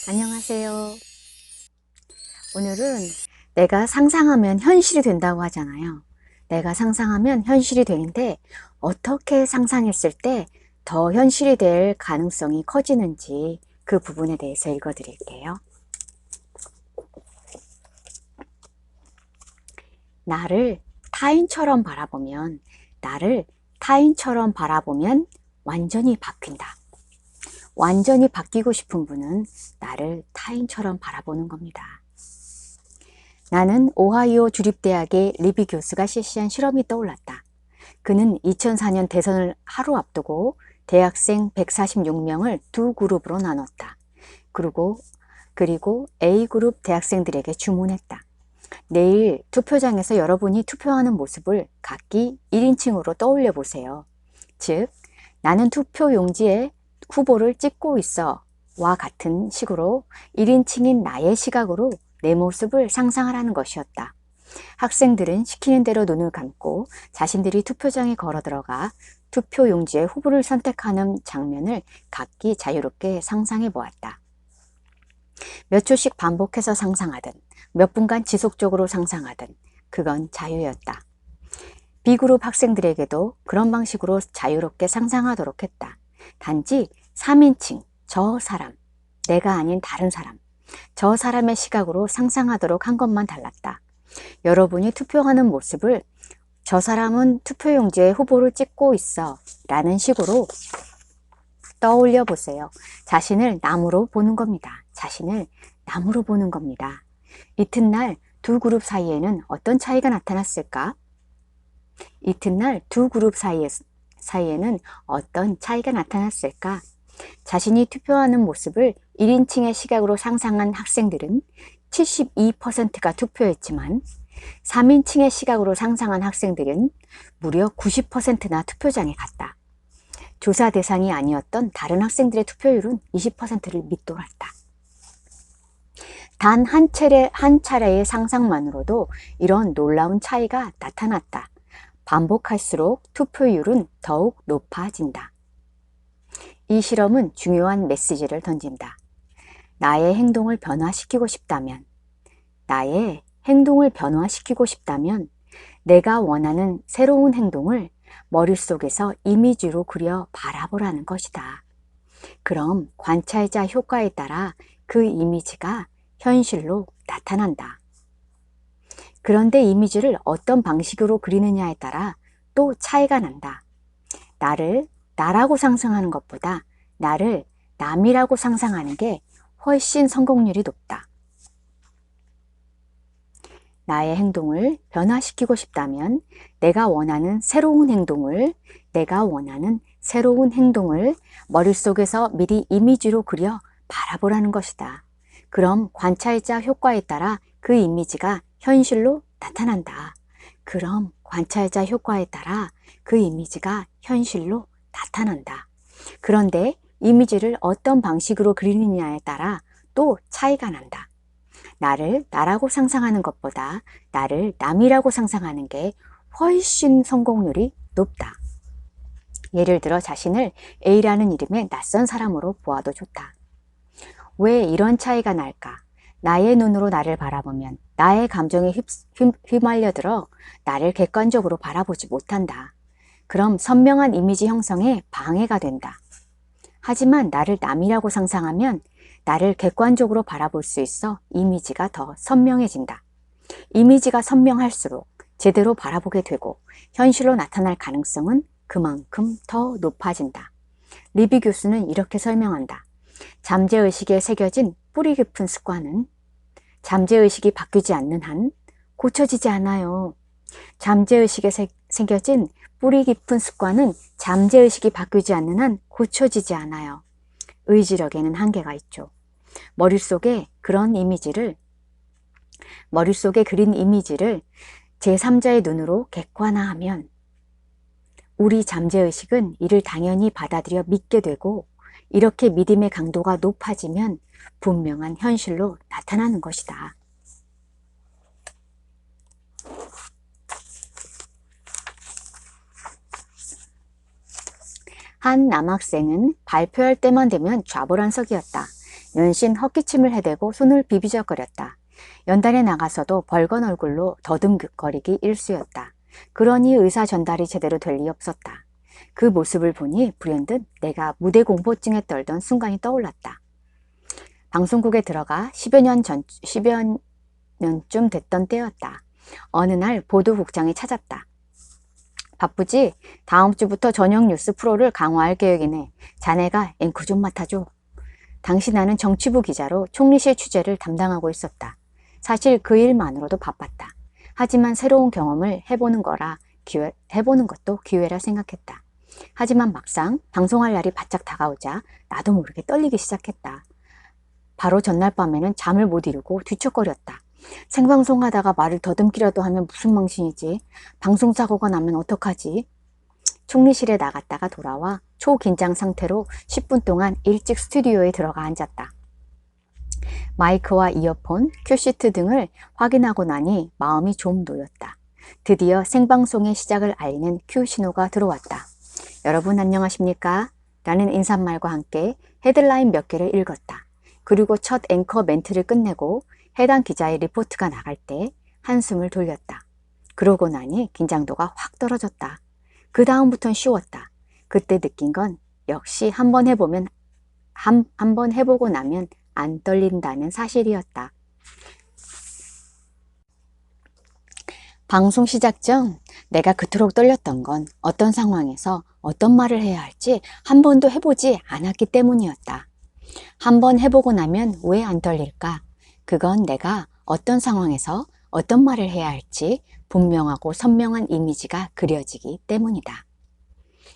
안녕하세요. 오늘은 내가 상상하면 현실이 된다고 하잖아요. 내가 상상하면 현실이 되는데 어떻게 상상했을 때 더 현실이 될 가능성이 커지는지 그 부분에 대해서 읽어 드릴게요. 나를 타인처럼 바라보면, 나를 타인처럼 바라보면 완전히 바뀐다. 완전히 바뀌고 싶은 분은 나를 타인처럼 바라보는 겁니다. 나는 오하이오 주립대학의 리비 교수가 실시한 실험이 떠올랐다. 그는 2004년 대선을 하루 앞두고 대학생 146명을 두 그룹으로 나눴다. 그리고 A그룹 대학생들에게 주문했다. 내일 투표장에서 여러분이 투표하는 모습을 각기 1인칭으로 떠올려 보세요. 즉, 나는 투표 용지에 후보를 찍고 있어 와 같은 식으로 1인칭인 나의 시각으로 내 모습을 상상하라는 것이었다. 학생들은 시키는 대로 눈을 감고 자신들이 투표장에 걸어 들어가 투표 용지에 후보를 선택하는 장면을 각기 자유롭게 상상해 보았다. 몇 초씩 반복해서 상상하든 몇 분간 지속적으로 상상하든 그건 자유였다. B그룹 학생들에게도 그런 방식으로 자유롭게 상상하도록 했다. 단지 3인칭, 저 사람, 내가 아닌 다른 사람, 저 사람의 시각으로 상상하도록 한 것만 달랐다. 여러분이 투표하는 모습을 저 사람은 투표용지에 후보를 찍고 있어 라는 식으로 떠올려 보세요. 자신을 남으로 보는 겁니다. 자신을 남으로 보는 겁니다. 이튿날 두 그룹 사이에는 어떤 차이가 나타났을까? 이튿날 두 그룹 사이에는 어떤 차이가 나타났을까? 자신이 투표하는 모습을 1인칭의 시각으로 상상한 학생들은 72%가 투표했지만 3인칭의 시각으로 상상한 학생들은 무려 90%나 투표장에 갔다. 조사 대상이 아니었던 다른 학생들의 투표율은 20%를 밑돌았다. 단 한 차례의 상상만으로도 이런 놀라운 차이가 나타났다. 반복할수록 투표율은 더욱 높아진다. 이 실험은 중요한 메시지를 던진다. 나의 행동을 변화시키고 싶다면, 내가 원하는 새로운 행동을 머릿속에서 이미지로 그려 바라보라는 것이다. 그럼 관찰자 효과에 따라 그 이미지가 현실로 나타난다. 그런데 이미지를 어떤 방식으로 그리느냐에 따라 또 차이가 난다. 나를 나라고 상상하는 것보다 나를 남이라고 상상하는 게 훨씬 성공률이 높다. 나의 행동을 변화시키고 싶다면 내가 원하는 새로운 행동을 머릿속에서 미리 이미지로 그려 바라보라는 것이다. 그럼 관찰자 효과에 따라 그 이미지가 현실로 나타난다. 그런데 이미지를 어떤 방식으로 그리느냐에 따라 또 차이가 난다. 나를 나라고 상상하는 것보다 나를 남이라고 상상하는 게 훨씬 성공률이 높다. 예를 들어 자신을 A라는 이름의 낯선 사람으로 보아도 좋다. 왜 이런 차이가 날까? 나의 눈으로 나를 바라보면 나의 감정에 휘말려들어 나를 객관적으로 바라보지 못한다. 그럼 선명한 이미지 형성에 방해가 된다. 하지만 나를 남이라고 상상하면 나를 객관적으로 바라볼 수 있어 이미지가 더 선명해진다. 이미지가 선명할수록 제대로 바라보게 되고 현실로 나타날 가능성은 그만큼 더 높아진다. 리비 교수는 이렇게 설명한다. 잠재의식에 새겨진 뿌리 깊은 습관은 잠재의식이 바뀌지 않는 한 고쳐지지 않아요. 잠재의식에 새겨진 뿌리 깊은 습관은 잠재의식이 바뀌지 않는 한 고쳐지지 않아요. 의지력에는 한계가 있죠. 머릿속에 그린 이미지를 제3자의 눈으로 객관화하면 우리 잠재의식은 이를 당연히 받아들여 믿게 되고 이렇게 믿음의 강도가 높아지면 분명한 현실로 나타나는 것이다. 한 남학생은 발표할 때만 되면 좌불안석이었다. 연신 헛기침을 해대고 손을 비비적거렸다. 연단에 나가서도 벌건 얼굴로 더듬거리기 일쑤였다. 그러니 의사 전달이 제대로 될 리 없었다. 그 모습을 보니 불현듯 내가 무대 공포증에 떨던 순간이 떠올랐다. 방송국에 들어가 10여 년쯤 됐던 때였다. 어느 날 보도국장이 찾았다. 바쁘지? 다음 주부터 저녁 뉴스 프로를 강화할 계획이네. 자네가 앵커 좀 맡아줘. 당시 나는 정치부 기자로 총리실 취재를 담당하고 있었다. 사실 그 일만으로도 바빴다. 하지만 새로운 경험을 해보는 것도 기회라 생각했다. 하지만 막상 방송할 날이 바짝 다가오자 나도 모르게 떨리기 시작했다. 바로 전날 밤에는 잠을 못 이루고 뒤척거렸다. 생방송하다가 말을 더듬기라도 하면 무슨 망신이지? 방송사고가 나면 어떡하지? 총리실에 나갔다가 돌아와 초긴장 상태로 10분 동안 일찍 스튜디오에 들어가 앉았다. 마이크와 이어폰, 큐시트 등을 확인하고 나니 마음이 좀 놓였다. 드디어 생방송의 시작을 알리는 큐 신호가 들어왔다. 여러분 안녕하십니까? 라는 인사말과 함께 헤드라인 몇 개를 읽었다. 그리고 첫 앵커 멘트를 끝내고 해당 기자의 리포트가 나갈 때 한숨을 돌렸다. 그러고 나니 긴장도가 확 떨어졌다. 그 다음부턴 쉬웠다. 그때 느낀 건 역시 한번 해보고 나면 안 떨린다는 사실이었다. 방송 시작 전 내가 그토록 떨렸던 건 어떤 상황에서 어떤 말을 해야 할지 한 번도 해보지 않았기 때문이었다. 한번 해보고 나면 왜 안 떨릴까? 그건 내가 어떤 상황에서 어떤 말을 해야 할지 분명하고 선명한 이미지가 그려지기 때문이다.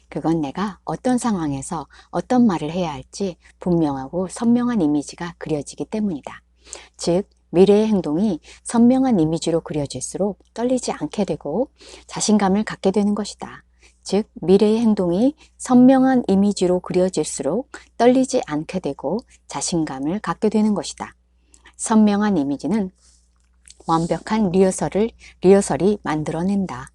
그건 내가 어떤 상황에서 어떤 말을 해야 할지 분명하고 선명한 이미지가 그려지기 때문이다. 즉, 미래의 행동이 선명한 이미지로 그려질수록 떨리지 않게 되고 자신감을 갖게 되는 것이다. 즉, 미래의 행동이 선명한 이미지로 그려질수록 떨리지 않게 되고 자신감을 갖게 되는 것이다. 선명한 이미지는 완벽한 리허설이 만들어낸다.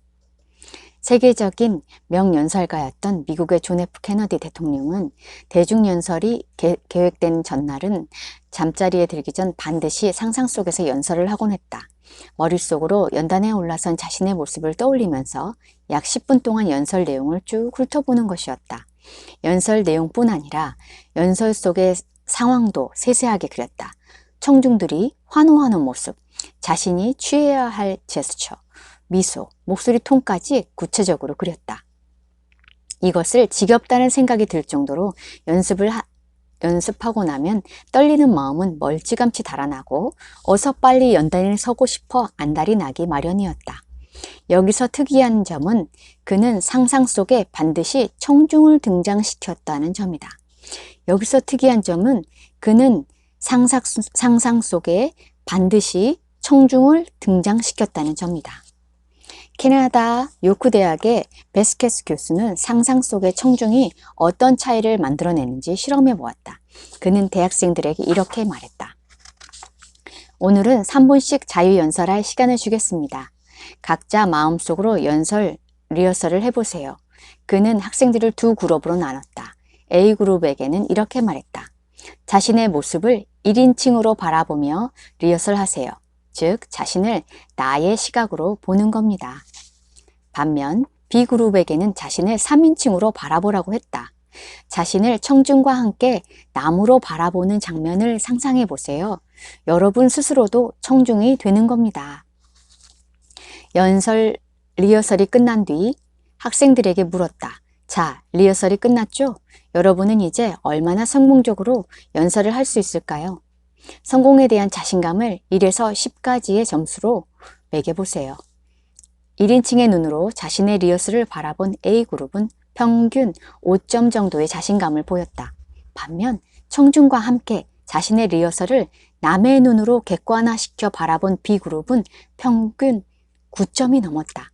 세계적인 명연설가였던 미국의 존 F 케너디 대통령은 대중연설이 계획된 전날은 잠자리에 들기 전 반드시 상상 속에서 연설을 하곤 했다. 머릿속으로 연단에 올라선 자신의 모습을 떠올리면서 약 10분 동안 연설 내용을 쭉 훑어보는 것이었다. 연설 내용뿐 아니라 연설 속의 상황도 세세하게 그렸다. 청중들이 환호하는 모습, 자신이 취해야 할 제스처, 미소, 목소리 톤까지 구체적으로 그렸다. 이것을 지겹다는 생각이 들 정도로 연습하고 나면 떨리는 마음은 멀찌감치 달아나고 어서 빨리 연단에 서고 싶어 안달이 나기 마련이었다. 여기서 특이한 점은 그는 상상 속에 반드시 청중을 등장시켰다는 점이다. 여기서 특이한 점은 그는 상상 속에 반드시 청중을 등장시켰다는 점이다. 캐나다 요크 대학의 베스케스 교수는 상상 속의 청중이 어떤 차이를 만들어내는지 실험해 보았다. 그는 대학생들에게 이렇게 말했다. 오늘은 3분씩 자유 연설할 시간을 주겠습니다. 각자 마음속으로 리허설을 해보세요. 그는 학생들을 두 그룹으로 나눴다. A그룹에게는 이렇게 말했다. 자신의 모습을 1인칭으로 바라보며 리허설하세요. 즉, 자신을 나의 시각으로 보는 겁니다. 반면 B그룹에게는 자신을 3인칭으로 바라보라고 했다. 자신을 청중과 함께 남으로 바라보는 장면을 상상해 보세요. 여러분 스스로도 청중이 되는 겁니다. 리허설이 끝난 뒤 학생들에게 물었다. 자, 리허설이 끝났죠? 여러분은 이제 얼마나 성공적으로 연설을 할 수 있을까요? 성공에 대한 자신감을 1에서 10까지의 점수로 매겨보세요. 1인칭의 눈으로 자신의 리허설을 바라본 A그룹은 평균 5점 정도의 자신감을 보였다. 반면 청중과 함께 자신의 리허설을 남의 눈으로 객관화시켜 바라본 B그룹은 평균 9점이 넘었다.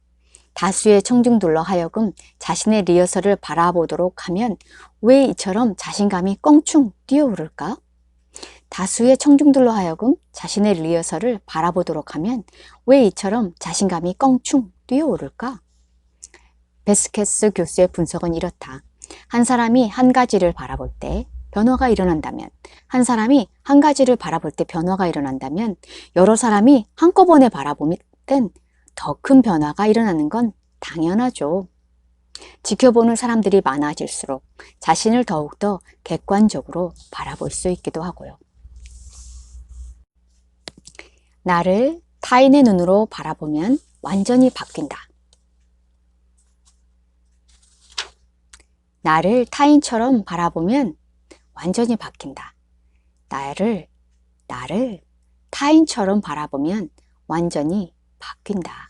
다수의 청중들로 하여금 자신의 리허설을 바라보도록 하면 왜 이처럼 자신감이 껑충 뛰어오를까? 다수의 청중들로 하여금 자신의 리허설을 바라보도록 하면 왜 이처럼 자신감이 껑충 뛰어오를까? 베스케스 교수의 분석은 이렇다. 한 사람이 한 가지를 바라볼 때 변화가 일어난다면, 한 사람이 한 가지를 바라볼 때 변화가 일어난다면, 여러 사람이 한꺼번에 바라볼 땐 더 큰 변화가 일어나는 건 당연하죠. 지켜보는 사람들이 많아질수록 자신을 더욱더 객관적으로 바라볼 수 있기도 하고요. 나를 타인의 눈으로 바라보면 완전히 바뀐다. 나를 타인처럼 바라보면 완전히 바뀐다. 나를 타인처럼 바라보면 완전히 바뀐다.